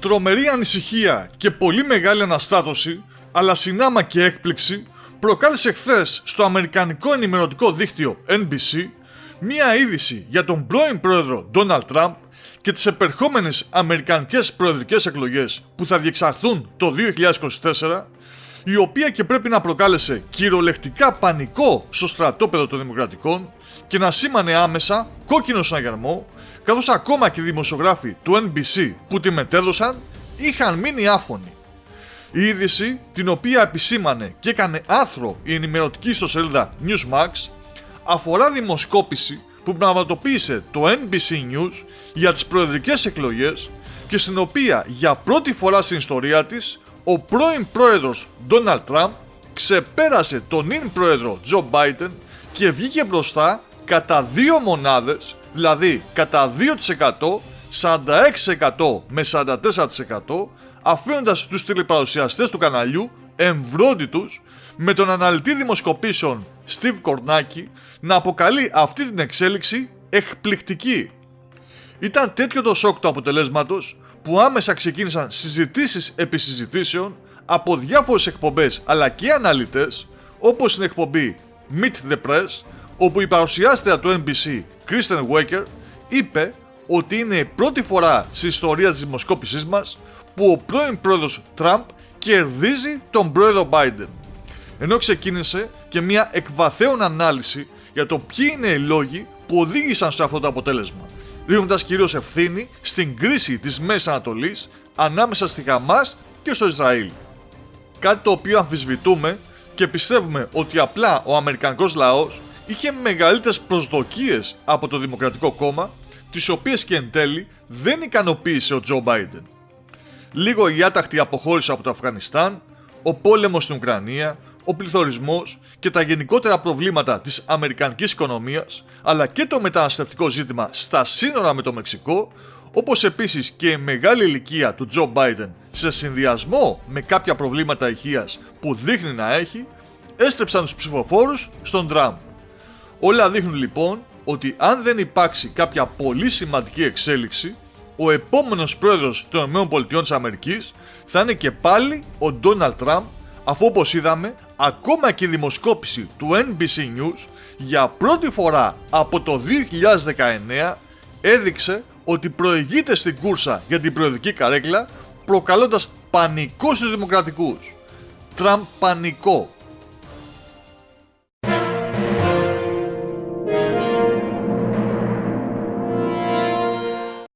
Τρομερή ανησυχία και πολύ μεγάλη αναστάτωση, αλλά συνάμα και έκπληξη, προκάλεσε χθες στο αμερικανικό ενημερωτικό δίκτυο NBC μία είδηση για τον πρώην πρόεδρο Donald Trump και τις επερχόμενες αμερικανικές προεδρικές εκλογές που θα διεξαχθούν το 2024, η οποία και πρέπει να προκάλεσε κυριολεκτικά πανικό στο στρατόπεδο των Δημοκρατικών και να σήμανε άμεσα κόκκινο συναγερμό, καθώς ακόμα και οι δημοσιογράφοι του NBC που τη μετέδωσαν είχαν μείνει άφωνοι. Η είδηση, την οποία επισήμανε και έκανε άρθρο η ενημερωτική ιστοσελίδα Newsmax, αφορά δημοσκόπηση που πραγματοποίησε το NBC News για τις προεδρικές εκλογές και στην οποία για πρώτη φορά στην ιστορία της ο πρώην πρόεδρος Donald Trump ξεπέρασε τον νυν πρόεδρο Joe Biden και βγήκε μπροστά κατά 2 μονάδες, δηλαδή κατά 2%, 46% με 44%, αφήνοντας τους τηλεπαρουσιαστές του καναλιού εμβρόντιτους, με τον αναλυτή δημοσκοπήσεων Steve Kornacki να αποκαλεί αυτή την εξέλιξη εκπληκτική. Ήταν τέτοιο το σοκ του αποτελέσματος που άμεσα ξεκίνησαν συζητήσεις επί συζητήσεων από διάφορες εκπομπές αλλά και αναλυτές, όπως στην εκπομπή Meet the Press, όπου η παρουσιάστρια του NBC Kristen Welker είπε ότι είναι η πρώτη φορά στην ιστορία της δημοσκόπησής μας που ο πρώην πρόεδρος Trump κερδίζει τον πρόεδρο Biden, ενώ ξεκίνησε και μια εκβαθέων ανάλυση για το ποιοι είναι οι λόγοι που οδήγησαν σε αυτό το αποτέλεσμα, ρίχνοντας κυρίως ευθύνη στην κρίση της Μέσης Ανατολής ανάμεσα στη Χαμάς και στο Ισραήλ. Κάτι το οποίο αμφισβητούμε και πιστεύουμε ότι απλά ο αμερικανικός λαός είχε μεγαλύτερες προσδοκίες από το Δημοκρατικό Κόμμα, τις οποίες και εν τέλει δεν ικανοποίησε ο Τζο Μπάιντεν. Λίγο η άταχτη αποχώρηση από το Αφγανιστάν, ο πόλεμος στην Ουκρανία, ο πληθωρισμός και τα γενικότερα προβλήματα της αμερικανικής οικονομίας, αλλά και το μεταναστευτικό ζήτημα στα σύνορα με το Μεξικό, όπως επίσης και η μεγάλη ηλικία του Τζο Μπάιντεν σε συνδυασμό με κάποια προβλήματα υγείας που δείχνει να έχει, έστρεψαν τους ψηφοφόρους στον Τραμπ. Όλα δείχνουν λοιπόν ότι αν δεν υπάρξει κάποια πολύ σημαντική εξέλιξη, ο επόμενος πρόεδρος των ΗΠΑ θα είναι και πάλι ο Ντόναλντ Τραμπ, αφού όπως είδαμε, ακόμα και η δημοσκόπηση του NBC News για πρώτη φορά από το 2019 έδειξε ότι προηγείται στην κούρσα για την προεδρική καρέκλα, προκαλώντας πανικό στους δημοκρατικούς. Τραμπ πανικό.